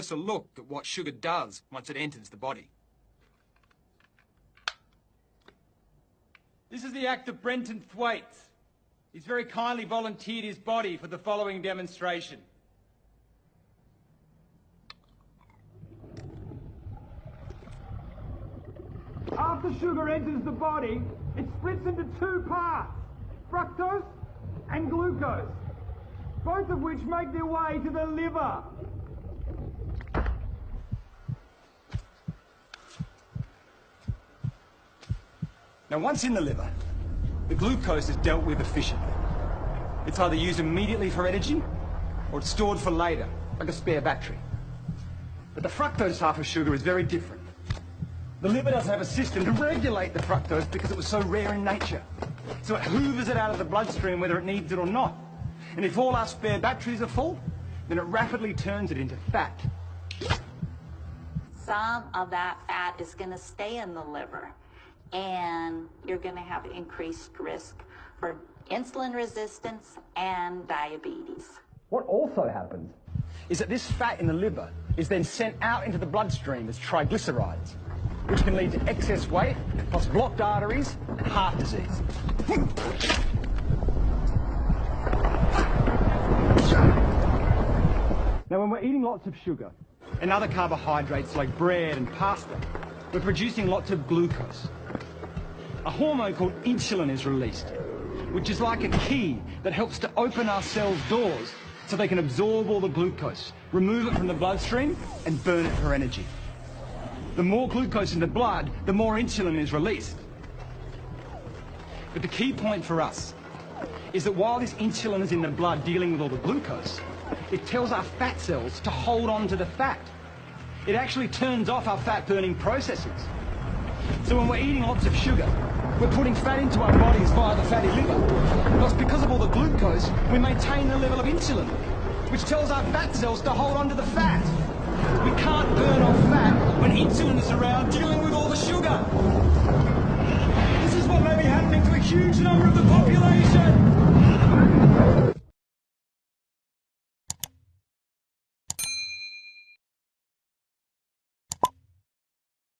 closer look at what sugar does once it enters the body. This is the act of Brenton Thwaites. He's very kindly volunteered his body for the following demonstration. After sugar enters the body, it splits into two parts, fructose and glucose, both of which make their way to the liver. Now, once in the liver, the glucose is dealt with efficiently. It's either used immediately for energy, or it's stored for later, like a spare battery. But the fructose half of sugar is very different. The liver doesn't have a system to regulate the fructose because it was so rare in nature. So it hoovers it out of the bloodstream whether it needs it or not. And if all our spare batteries are full, then it rapidly turns it into fat. Some of that fat is going to stay in the liver, and you're going to have increased risk for insulin resistance and diabetes. What also happens is that this fat in the liver is then sent out into the bloodstream as triglycerides, which can lead to excess weight, plus blocked arteries and heart disease. Now, when we're eating lots of sugar and other carbohydrates like bread and pasta, we're producing lots of glucose. A hormone called insulin is released, which is like a key that helps to open our cells' doors so they can absorb all the glucose, remove it from the bloodstream, and burn it for energy. The more glucose in the blood, the more insulin is released. But the key point for us is that while this insulin is in the blood dealing with all the glucose, it tells our fat cells to hold on to the fat. It actually turns off our fat-burning processes. So when we're eating lots of sugar, we're putting fat into our bodies via the fatty liver. Plus, because of all the glucose, we maintain the level of insulin, which tells our fat cells to hold on to the fat. We can't burn off fat when insulin is around dealing with all the sugar. This is what may be happening to a huge number of the population.